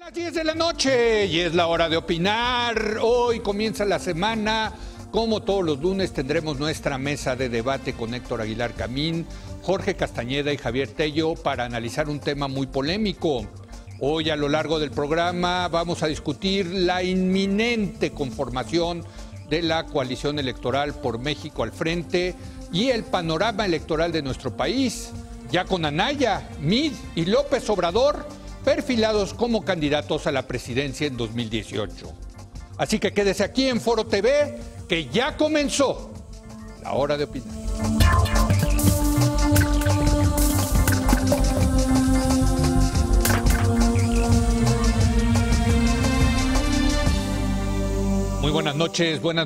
Las 10 de la noche y es la hora de opinar. Hoy comienza la semana. Como todos los lunes tendremos nuestra mesa de debate con Héctor Aguilar Camín, Jorge Castañeda y Javier Tello para analizar un tema muy polémico. Hoy a lo largo del programa vamos a discutir la inminente conformación de la coalición electoral por México al frente y el panorama electoral de nuestro país, ya con Anaya, Mid y López Obrador perfilados como candidatos a la presidencia en 2018. Así que quédese aquí en Foro TV, que ya comenzó la hora de opinar. Muy buenas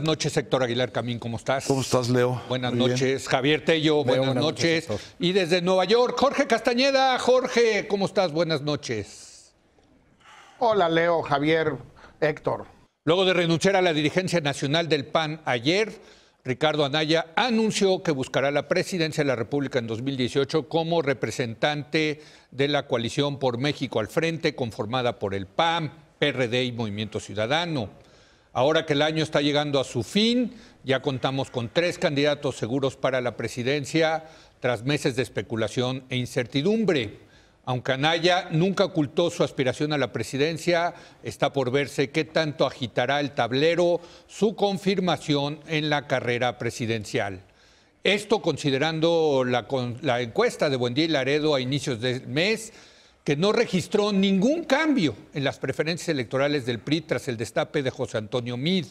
noches Héctor Aguilar Camín, ¿cómo estás? ¿Cómo estás, Leo? Buenas Muy noches, bien. Javier Tello, buenas noches. Y desde Nueva York, Jorge Castañeda. Jorge, ¿cómo estás? Buenas noches. Hola, Leo, Javier, Héctor. Luego de renunciar a la dirigencia nacional del PAN ayer, Ricardo Anaya anunció que buscará la presidencia de la República en 2018 como representante de la coalición por México al frente, conformada por el PAN, PRD y Movimiento Ciudadano. Ahora que el año está llegando a su fin, ya contamos con 3 candidatos seguros para la presidencia tras meses de especulación e incertidumbre. Aunque Anaya nunca ocultó su aspiración a la presidencia, está por verse qué tanto agitará el tablero su confirmación en la carrera presidencial. Esto considerando la encuesta de Buendía y Laredo a inicios del mes, que no registró ningún cambio en las preferencias electorales del PRI tras el destape de José Antonio Meade.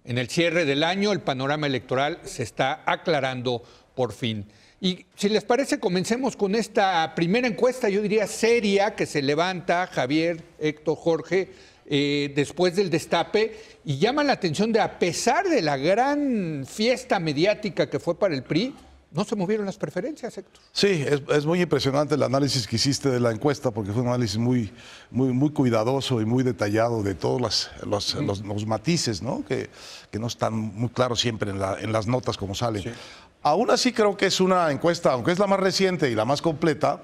En el cierre del año, el panorama electoral se está aclarando por fin. Y si les parece, comencemos con esta primera encuesta, yo diría seria, que se levanta, Javier, Héctor, Jorge, después del destape, y llama la atención de, a pesar de la gran fiesta mediática que fue para el PRI, no se movieron las preferencias, Héctor. Sí, es muy impresionante el análisis que hiciste de la encuesta, porque fue un análisis muy cuidadoso y muy detallado de todos los matices, ¿no? Que no están muy claros siempre en las notas como salen. Sí. Aún así creo que es una encuesta, aunque es la más reciente y la más completa,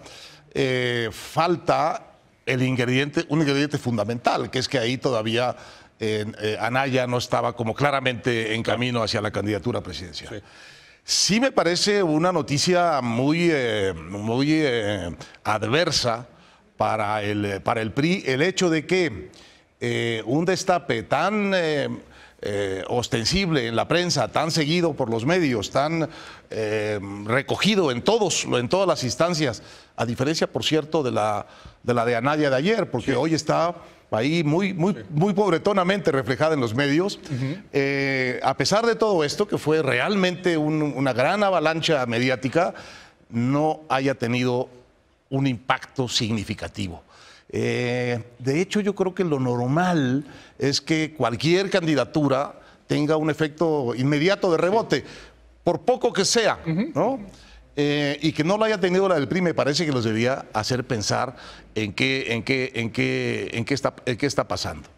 falta un ingrediente fundamental, que es que ahí todavía Anaya no estaba como claramente en camino hacia la candidatura presidencial. Sí. Sí me parece una noticia muy adversa para el PRI el hecho de que un destape tan ostensible en la prensa, tan seguido por los medios, tan recogido en todas las instancias, a diferencia, por cierto, de la de Anaya de ayer, porque sí, hoy está ahí muy pobretonamente reflejada en los medios. A pesar de todo esto, que fue realmente una gran avalancha mediática, no haya tenido un impacto significativo. De hecho, yo creo que lo normal es que cualquier candidatura tenga un efecto inmediato de rebote, por poco que sea, ¿no? Y que no lo haya tenido la del PRI, me parece que los debía hacer pensar en qué está pasando.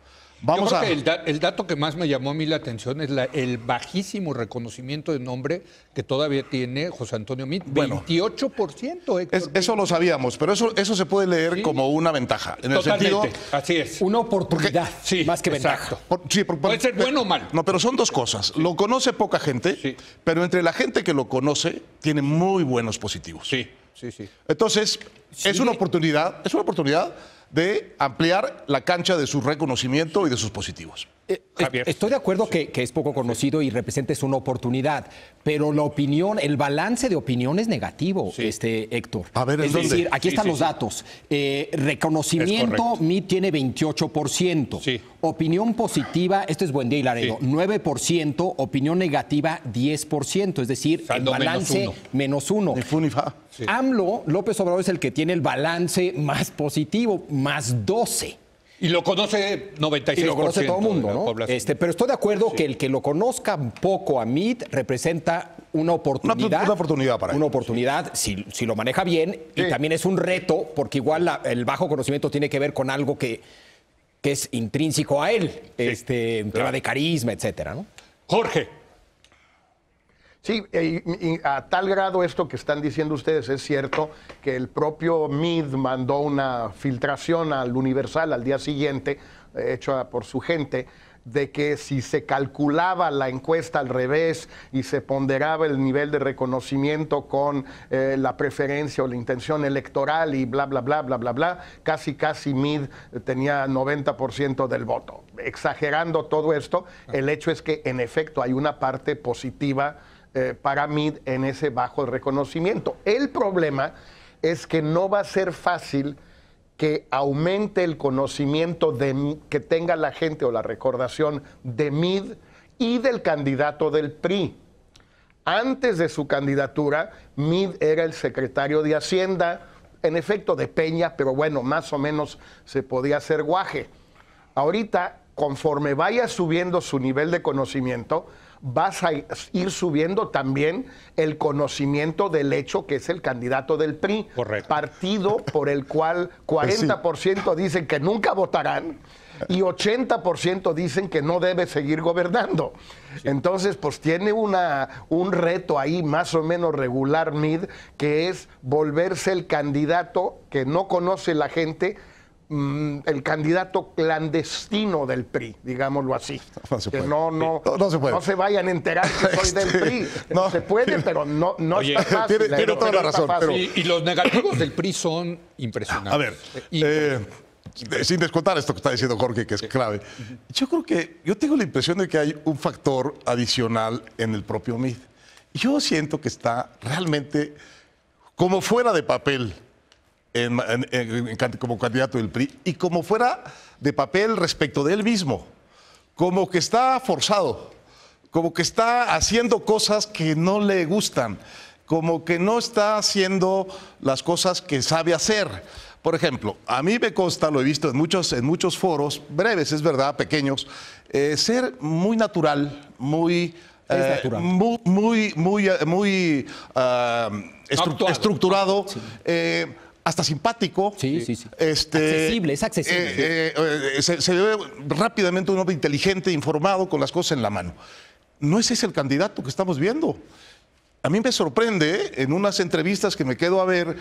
Yo creo que el dato que más me llamó a mí la atención es el bajísimo reconocimiento de nombre que todavía tiene José Antonio Meade. Bueno, 28%, Héctor. Eso lo sabíamos, pero eso se puede leer, ¿sí?, como una ventaja. En totalmente, el sentido, así es. Una oportunidad, sí, más que ventaja. Puede ser bueno o malo. No, pero son dos cosas. Sí. Lo conoce poca gente, sí, pero entre la gente que lo conoce, tiene muy buenos positivos. Sí. Entonces, sí, es una oportunidad de ampliar la cancha de su reconocimiento y de sus positivos. Estoy de acuerdo que es poco conocido y representa una oportunidad, pero la opinión, el balance de opinión es negativo, Héctor. A ver, es decir, aquí están los datos. Reconocimiento, Meade tiene 28%. Sí. Opinión positiva, esto es Buendía y Laredo, 9%. Opinión negativa, 10%. Es decir, saldo el balance -1. Ni fu ni fa. Sí. AMLO, López Obrador, es el que tiene el balance más positivo, +12. Y lo conoce 96%. Y lo conoce todo el mundo, ¿no? Pero estoy de acuerdo que el que lo conozca poco a Meade representa una oportunidad. Una oportunidad para él. Una oportunidad, si lo maneja bien. Sí. Y también es un reto, porque igual el bajo conocimiento tiene que ver con algo que es intrínseco a él. Sí. Un tema de carisma, etcétera, ¿no? Jorge. Sí, y a tal grado esto que están diciendo ustedes es cierto que el propio Mead mandó una filtración al Universal al día siguiente, hecha por su gente, de que si se calculaba la encuesta al revés y se ponderaba el nivel de reconocimiento con la preferencia o la intención electoral y bla, bla, bla, bla, bla, bla, casi Mead tenía 90% del voto. Exagerando todo esto, el hecho es que en efecto hay una parte positiva para Mead en ese bajo reconocimiento. El problema es que no va a ser fácil que aumente el conocimiento que tenga la gente o la recordación de Mead y del candidato del PRI. Antes de su candidatura, Mead era el secretario de Hacienda, en efecto de Peña, pero bueno, más o menos se podía hacer guaje. Ahorita, conforme vaya subiendo su nivel de conocimiento, vas a ir subiendo también el conocimiento del hecho que es el candidato del PRI. Correcto. Partido por el cual 40% dicen que nunca votarán y 80% dicen que no debe seguir gobernando. Sí. Entonces, pues tiene un reto ahí más o menos regular Mead, que es volverse el candidato que no conoce la gente, el candidato clandestino del PRI, digámoslo así. No se que puede. No se puede. No se vayan a enterar que soy del PRI. No se puede, pero no Oye, está fácil. Tiene toda la razón. Pero... Y los negativos del PRI son impresionantes. A ver, sin descontar esto que está diciendo Jorge, que es clave, yo tengo la impresión de que hay un factor adicional en el propio Mead. Yo siento que está realmente como fuera de papel como candidato del PRI y como fuera de papel respecto de él mismo, como que está forzado, como que está haciendo cosas que no le gustan, como que no está haciendo las cosas que sabe hacer. Por ejemplo, a mí me consta, lo he visto en muchos foros, breves, es verdad, pequeños, ser muy natural, muy estructurado, sí. Hasta simpático. Sí. Accesible, es accesible. Se ve rápidamente un hombre inteligente, informado, con las cosas en la mano. No ese es el candidato que estamos viendo. A mí me sorprende, en unas entrevistas que me quedo a ver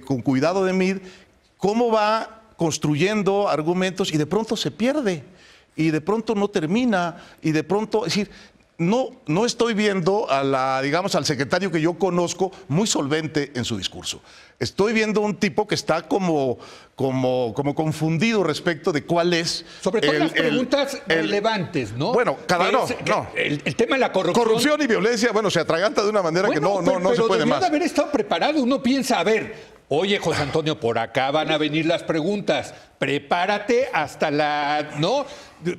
con cuidado de Mead, cómo va construyendo argumentos y de pronto se pierde, y de pronto no termina, y de pronto, es decir, no estoy viendo al secretario que yo conozco muy solvente en su discurso. Estoy viendo un tipo que está como confundido respecto de cuál es. Sobre todo las preguntas relevantes, ¿no? Bueno, el tema de la corrupción. Corrupción y violencia, se atraganta de una manera que no se puede más. Pero de haber estado preparado. Uno piensa, a ver, oye, José Antonio, por acá van a venir las preguntas. Prepárate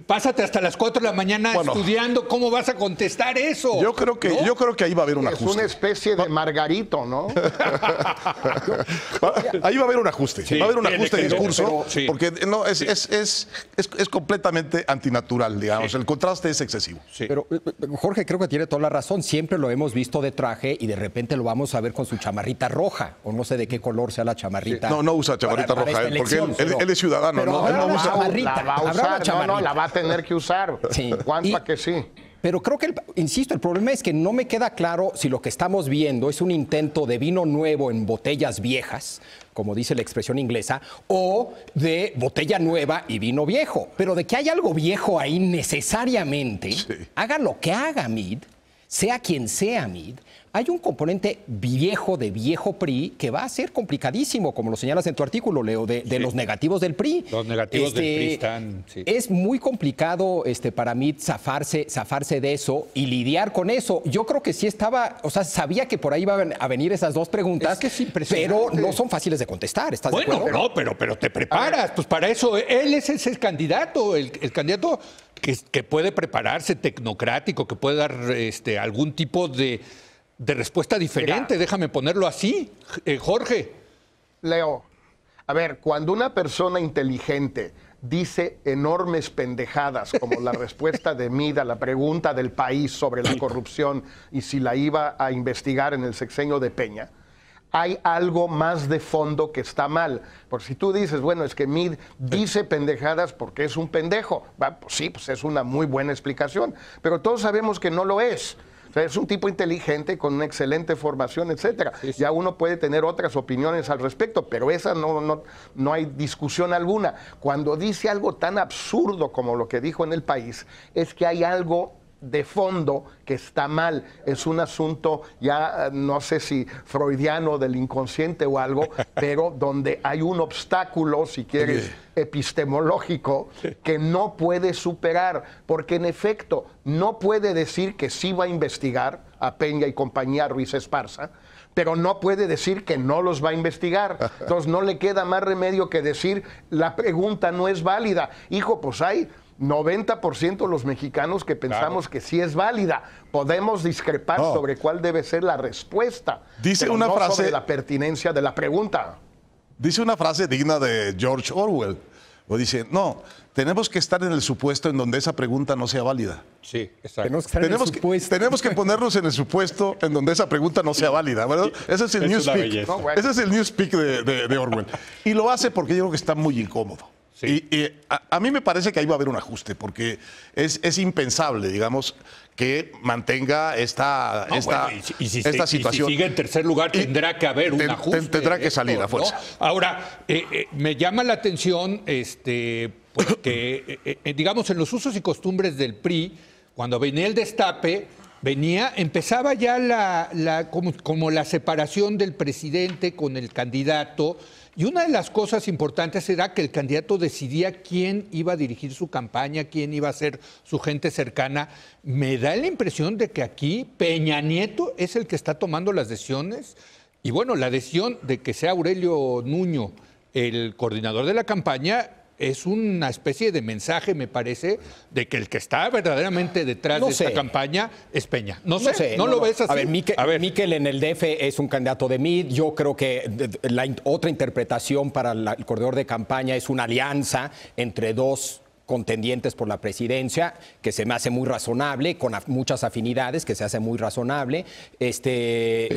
pásate hasta las 4 de la mañana estudiando cómo vas a contestar eso. Yo creo que ahí va a haber un ajuste. Es una especie de Margarito, ¿no? Ahí va a haber un ajuste. Sí, va a haber un ajuste de discurso, porque es completamente antinatural, digamos. Sí. El contraste es excesivo. Sí. Pero Jorge creo que tiene toda la razón. Siempre lo hemos visto de traje y de repente lo vamos a ver con su chamarrita roja, o no sé de qué color sea la chamarrita. Sí. No usa chamarrita roja, porque él es ciudadano. Pero él no usa chamarrita. La va a usar, la va a tener que usar. Sí. ¿Cuánta que sí? Pero creo que, insisto, el problema es que no me queda claro si lo que estamos viendo es un intento de vino nuevo en botellas viejas, como dice la expresión inglesa, o de botella nueva y vino viejo. Pero de que hay algo viejo ahí necesariamente, haga lo que haga Mead, sea quien sea Mead, hay un componente viejo de viejo PRI que va a ser complicadísimo, como lo señalas en tu artículo, Leo, de los negativos del PRI. Los negativos del PRI están... Sí. Es muy complicado para Mead zafarse de eso y lidiar con eso. Yo creo que sí estaba, sabía que por ahí iban a venir esas dos preguntas, es que es impresionante. Pero no son fáciles de contestar, ¿estás de acuerdo? No, pero te preparas, pues para eso él es el candidato, el candidato que puede prepararse, tecnocrático, que puede dar algún tipo de respuesta diferente. Mira, déjame ponerlo así, Jorge. Leo, a ver, cuando una persona inteligente dice enormes pendejadas como la respuesta de Mead a la pregunta del país sobre la corrupción y si la iba a investigar en el sexenio de Peña, hay algo más de fondo que está mal. Porque si tú dices, bueno, es que Mead dice pendejadas porque es un pendejo, pues sí, pues es una muy buena explicación, pero todos sabemos que no lo es. O sea, es un tipo inteligente con una excelente formación, etcétera. Sí, sí. Ya uno puede tener otras opiniones al respecto, pero esa no hay discusión alguna. Cuando dice algo tan absurdo como lo que dijo en El País, es que hay algo de fondo que está mal. Es un asunto ya no sé si freudiano del inconsciente o algo, pero donde hay un obstáculo, si quieres, epistemológico que no puede superar, porque en efecto no puede decir que sí va a investigar a Peña y compañía, Ruiz Esparza, pero no puede decir que no los va a investigar. Entonces no le queda más remedio que decir la pregunta no es válida. Hijo, pues hay 90% de los mexicanos que pensamos que sí es válida. Podemos discrepar sobre cuál debe ser la respuesta. Dice pero una no frase sobre la pertinencia de la pregunta. Dice una frase digna de George Orwell. O dice, no, tenemos que estar en el supuesto en donde esa pregunta no sea válida. Sí, exacto. Tenemos que ponernos en el supuesto en donde esa pregunta no sea válida, ¿verdad? Ese es el newspeak. No, bueno. Ese es el newspeak de Orwell. Y lo hace porque yo creo que está muy incómodo. Sí. Y a mí me parece que ahí va a haber un ajuste, porque es impensable, digamos, que mantenga esta situación. Y si sigue en tercer lugar, tendrá que haber un ajuste. Tendrá que salir a fuerza. ¿No? Ahora, me llama la atención pues que, digamos, en los usos y costumbres del PRI, cuando venía el destape, empezaba ya como la separación del presidente con el candidato. Y una de las cosas importantes era que el candidato decidía quién iba a dirigir su campaña, quién iba a ser su gente cercana. Me da la impresión de que aquí Peña Nieto es el que está tomando las decisiones. Y bueno, la decisión de que sea Aurelio Nuño el coordinador de la campaña es una especie de mensaje, me parece, de que el que está verdaderamente detrás de esta campaña es Peña. No sé, ¿no lo ves así? A ver, Miquel en el DF es un candidato de MID. Yo creo que la otra interpretación para el coordinador de campaña es una alianza entre dos contendientes por la presidencia, que se me hace muy razonable, con muchas afinidades, que se hace muy razonable.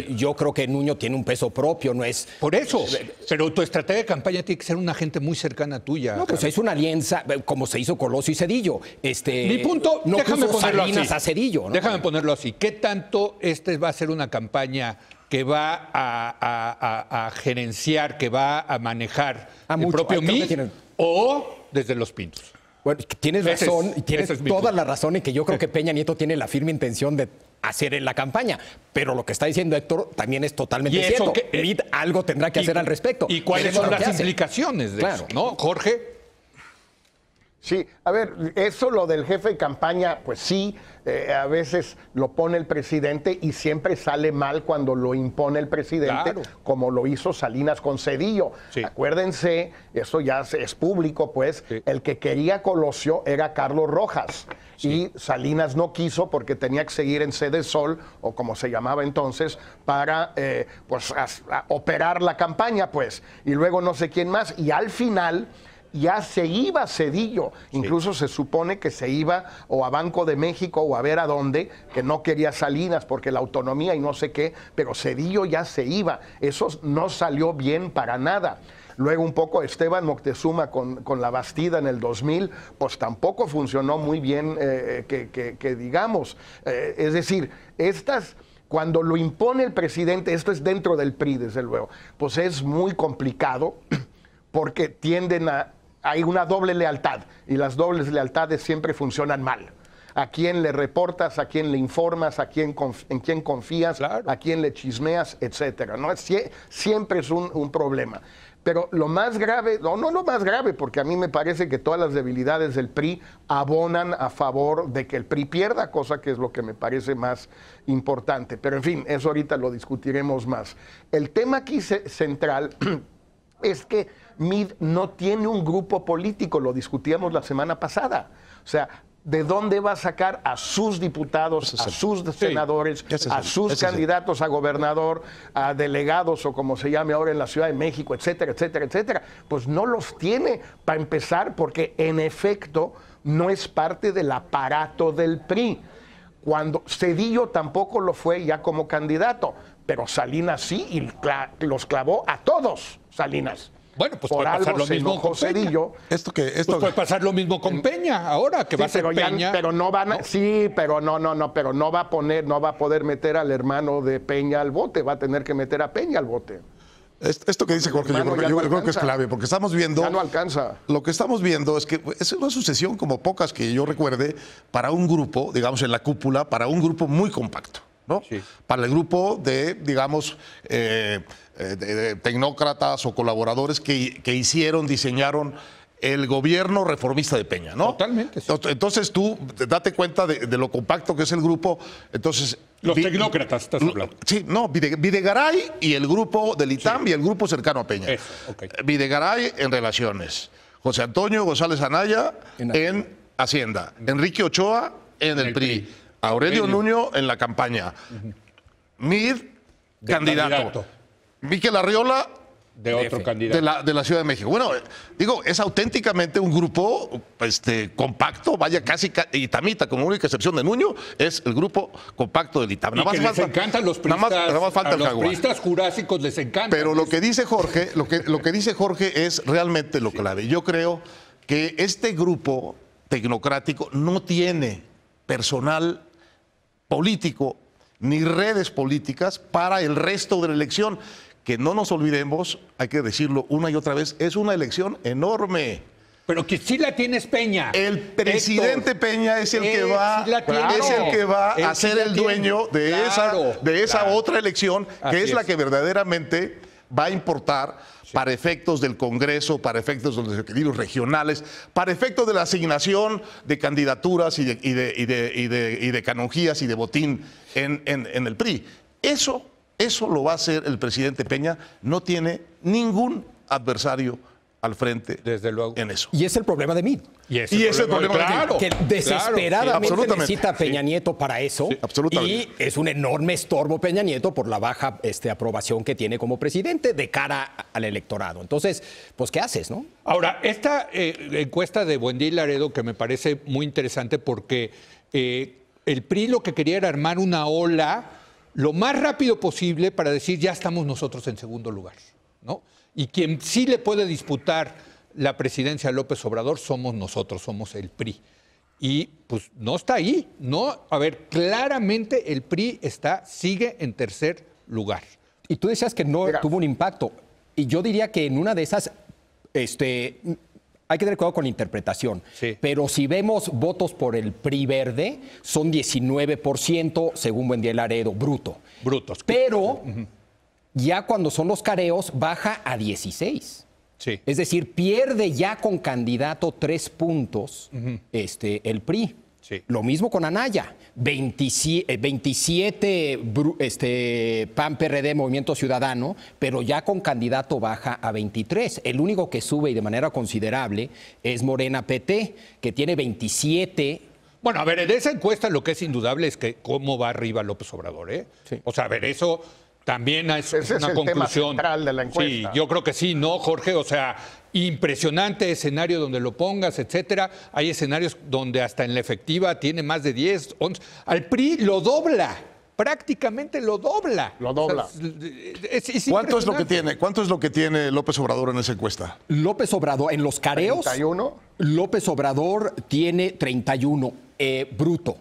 Yo creo que Nuño tiene un peso propio, no es... Por eso, pero tu estrategia de campaña tiene que ser una gente muy cercana tuya. No, pues es una alianza, como se hizo Colosio y Cedillo. Mi punto, no déjame ponerlo así. A Cedillo, ¿no? Déjame ponerlo así. ¿Qué tanto va a ser una campaña que va a gerenciar, que va a manejar el propio MID o desde Los Pinos? Bueno, tienes razón, tienes toda la razón en que yo creo que Peña Nieto tiene la firme intención de hacer en la campaña, pero lo que está diciendo Héctor también es totalmente cierto. MID algo tendrá que hacer al respecto. ¿Y cuáles son las implicaciones de eso, no? Jorge. Sí, a ver, eso lo del jefe de campaña, pues sí, a veces lo pone el presidente y siempre sale mal cuando lo impone el presidente, como lo hizo Salinas con Cedillo. Sí. Acuérdense, eso ya es público, pues, el que quería Colosio era Carlos Rojas. Sí. Y Salinas no quiso porque tenía que seguir en Sede Sol, o como se llamaba entonces, para a operar la campaña, pues. Y luego no sé quién más. Y al final ya se iba Cedillo, incluso se supone que se iba o a Banco de México o a ver a dónde, que no quería Salinas porque la autonomía y no sé qué, pero Cedillo ya se iba. Eso no salió bien para nada. Luego un poco Esteban Moctezuma con la Bastida en el 2000, pues tampoco funcionó muy bien, que digamos. Es decir, cuando lo impone el presidente, esto es dentro del PRI, desde luego, pues es muy complicado porque hay una doble lealtad y las dobles lealtades siempre funcionan mal. A quién le reportas, a quién le informas, en quién confías, a quién le chismeas, etcétera, ¿no? Siempre es un problema. Pero lo más grave, no lo más grave, porque a mí me parece que todas las debilidades del PRI abonan a favor de que el PRI pierda, cosa que es lo que me parece más importante. Pero en fin, eso ahorita lo discutiremos más. El tema aquí central es que MID no tiene un grupo político, lo discutíamos la semana pasada. O sea, ¿de dónde va a sacar a sus diputados, a sus senadores, a sus candidatos a gobernador, a delegados o como se llame ahora en la Ciudad de México, etcétera, etcétera, etcétera? Pues no los tiene, para empezar, porque en efecto no es parte del aparato del PRI. Cuando Cedillo tampoco lo fue ya como candidato, pero Salinas sí, y los clavó a todos, Salinas. Bueno, pues por puede pasar algo lo se mismo enojó con Peña. Cedillo. Pues puede pasar lo mismo con Peña ahora, que va a ser pero Peña. pero no van a, sí, pero pero no va a poder meter al hermano de Peña al bote, va a tener que meter a Peña al bote. Esto que dice Jorge, yo creo que es clave, porque estamos viendo... Ya no alcanza. Lo que estamos viendo es que es una sucesión como pocas que yo recuerde para un grupo, digamos, en la cúpula, para un grupo muy compacto, ¿no? Sí. Para el grupo de, digamos, de tecnócratas o colaboradores que diseñaron el gobierno reformista de Peña, ¿no? Totalmente. Sí. Entonces tú date cuenta de lo compacto que es el grupo. Entonces los tecnócratas, estás hablando. Sí, no, Videgaray y el grupo del ITAM y el grupo cercano a Peña. Eso, okay. Videgaray en relaciones, José Antonio González Anaya en Hacienda, Enrique Ochoa en el PRI, Aurelio Nuño en la campaña, Mid, candidato. Miquel Arriola de otro candidato. De la Ciudad de México. Bueno, digo, es auténticamente un grupo compacto, vaya casi itamita, como única excepción de Nuño, es el grupo compacto del ITAM. Y que les encantan los priistas, nada más falta los priistas jurásicos les encanta. Pero lo que dice Jorge, lo que dice Jorge es realmente lo clave. Yo creo que este grupo tecnocrático no tiene personal político ni redes políticas para el resto de la elección. Que no nos olvidemos, hay que decirlo una y otra vez, es una elección enorme. Pero que sí la tienes Peña. El presidente Peña es el que va, a ser el dueño de esa otra elección, que es la que verdaderamente va a importar para efectos del Congreso, para efectos de los equilibrios regionales, para efectos de la asignación de candidaturas y de canonjías y de botín en el PRI. Eso lo va a hacer el presidente Peña. No tiene ningún adversario al frente, desde luego, en eso. Y es el problema de Mid. Y es el problema de Mid. Que desesperadamente necesita a Peña Sí. Nieto para eso. Sí, absolutamente. Y es un enorme estorbo Peña Nieto por la baja aprobación que tiene como presidente de cara al electorado. Entonces, pues, ¿qué haces, no? Ahora, esta encuesta de Buendía y Laredo, que me parece muy interesante porque el PRI lo que quería era armar una ola lo más rápido posible para decir ya estamos nosotros en segundo lugar, ¿no? Y quien sí le puede disputar la presidencia a López Obrador somos nosotros, somos el PRI. Y pues no está ahí, ¿no? A ver, claramente el PRI sigue en tercer lugar. Y tú decías que no tuvo un impacto. Y yo diría que en una de esas, hay que tener cuidado con la interpretación. Sí. Pero si vemos votos por el PRI verde, son 19%, según Buendía y Laredo, brutos. Pero ya cuando son los careos, baja a 16. Sí. Es decir, pierde ya con candidato 3 puntos el PRI. Sí. Lo mismo con Anaya. 27 PAN, PRD, Movimiento Ciudadano, pero ya con candidato baja a 23. El único que sube y de manera considerable es Morena PT, que tiene 27. Bueno, a ver, en esa encuesta lo que es indudable es que cómo va arriba López Obrador, ¿eh? Sí. O sea, a ver, eso también es una conclusión. Tema central de la encuesta. Sí, yo creo que sí, ¿no, Jorge? O sea, impresionante escenario donde lo pongas, etcétera. Hay escenarios donde hasta en la efectiva tiene más de 10, 11. Al PRI lo dobla, prácticamente lo dobla. Lo dobla. O sea, ¿Cuánto es lo que tiene López Obrador en esa encuesta? López Obrador, en los careos, 31. López Obrador tiene 31, bruto.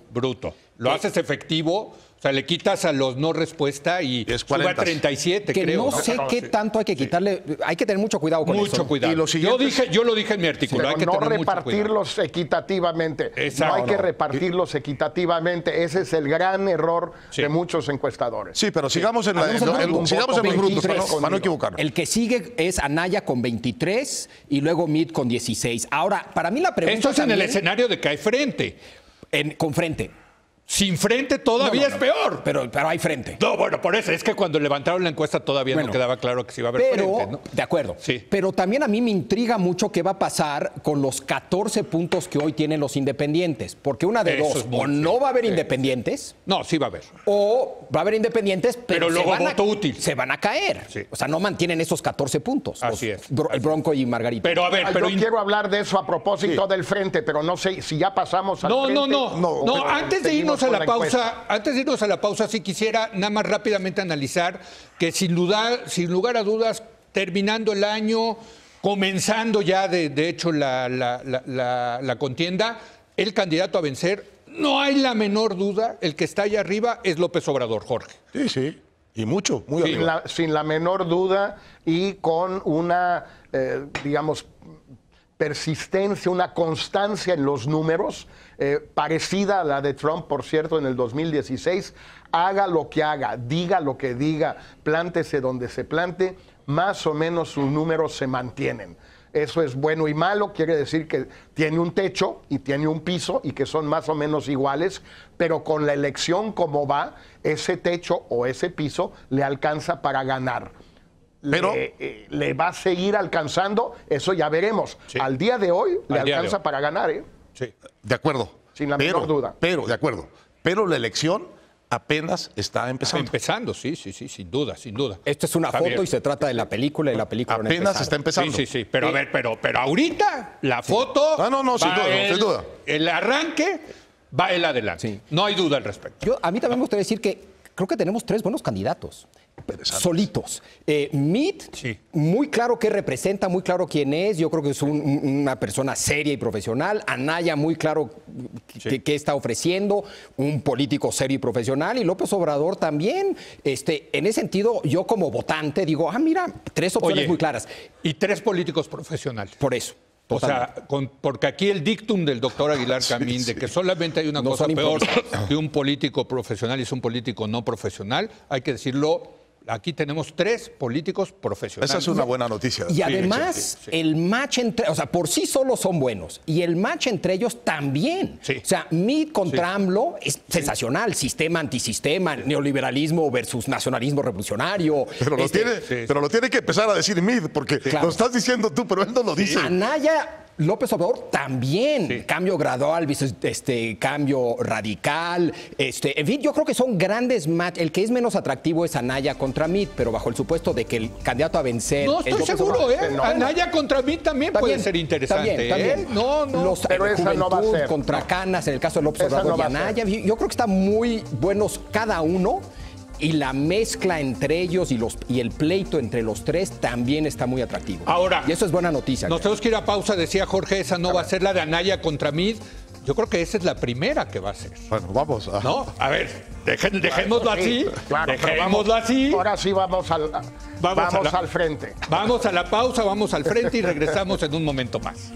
Lo haces efectivo. O sea, le quitas a los no respuesta y sube a 37, que creo. No sé qué tanto hay que quitarle. Hay que tener mucho cuidado con eso. Mucho cuidado. Y lo siguiente yo lo dije en mi artículo. Pero hay que no tener repartirlos equitativamente. Exacto. No hay que repartirlos equitativamente. Ese es el gran error de muchos encuestadores. Sí, pero sigamos en los brutos para no equivocarnos. El que sigue es Anaya con 23 y luego Mid con 16. Ahora, para mí la pregunta Esto es también en el escenario de que hay frente. Con frente. Sin frente todavía es peor. Pero hay frente. No, bueno, por eso. Es que cuando levantaron la encuesta todavía no quedaba claro que se iba a haber frente, ¿no? De acuerdo. Sí. Pero también a mí me intriga mucho qué va a pasar con los 14 puntos que hoy tienen los independientes. Porque una de dos, o no va a haber independientes. No, sí va a haber. O va a haber independientes, pero luego voto útil. Se van a caer. Sí. O sea, no mantienen esos 14 puntos. Así es. El Bronco y Margarita. Pero a ver, yo quiero hablar de eso a propósito del frente, pero no sé si ya pasamos al frente. No, antes de irnos a la pausa. Antes de irnos a la pausa, sí quisiera nada más rápidamente analizar que sin lugar a dudas, terminando el año, comenzando ya de hecho la contienda, el candidato a vencer, no hay la menor duda, el que está allá arriba es López Obrador, Jorge. Sí, sí. Y mucho, muy arriba. Sin la menor duda y con una, digamos, persistencia, una constancia en los números, parecida a la de Trump, por cierto, en el 2016. Haga lo que haga, diga lo que diga, plántese donde se plante, más o menos sus números se mantienen. Eso es bueno y malo, quiere decir que tiene un techo y tiene un piso y que son más o menos iguales, pero con la elección como va, ese techo o ese piso le alcanza para ganar. Pero le va a seguir alcanzando, eso ya veremos. Sí. Al día de hoy le alcanza para ganar, ¿eh? Sí. De acuerdo. Sin la menor duda. Pero, de acuerdo. Pero la elección apenas está empezando. Empezando, sí, sin duda, sin duda. Esto es una foto y se trata de la película y la película apenas está empezando. Sí, pero a ver, pero ahorita la foto... No, sin duda. El arranque va el adelante. Sí. No hay duda al respecto. A mí también me gustaría decir que creo que tenemos 3 buenos candidatos. Solitos. Mitt, muy claro qué representa, muy claro quién es. Yo creo que es una persona seria y profesional. Anaya, muy claro qué está ofreciendo. Un político serio y profesional. Y López Obrador también. En ese sentido, yo como votante digo, mira, 3 opciones muy claras. Y 3 políticos profesionales. Por eso. Totalmente. O sea, porque aquí el dictum del doctor Aguilar Camín de que solamente hay una cosa peor que un político profesional y es un político no profesional, hay que decirlo. Aquí tenemos 3 políticos profesionales. Esa es una buena noticia. Y además, el match entre... O sea, por sí solos son buenos. Y el match entre ellos también. Sí. O sea, Mitt contra AMLO es sensacional. Sistema, antisistema, neoliberalismo versus nacionalismo revolucionario. Pero lo tiene que empezar a decir Mitt, porque lo estás diciendo tú, pero él no lo dice. Anaya... López Obrador también, cambio gradual, cambio radical, en fin, yo creo que son grandes match. El que es menos atractivo es Anaya contra Mitt, pero bajo el supuesto de que el candidato a vencer... No, estoy seguro, Anaya contra Mitt también puede ser interesante. También. No. Pero esa no va a ser. Contra Canas, en el caso de López Obrador y Anaya. Yo creo que están muy buenos cada uno. Y la mezcla entre ellos y el pleito entre los 3 también está muy atractivo. Ahora, y eso es buena noticia. Nos tenemos que ir a pausa, decía Jorge, esa no va a ser la de Anaya contra Mitt. Yo creo que esa es la primera que va a ser. Bueno, vamos a... ¿No? A ver, dejémoslo así. Claro, dejémoslo así. Ahora sí vamos al frente. Vamos a la pausa, vamos al frente y regresamos en un momento más.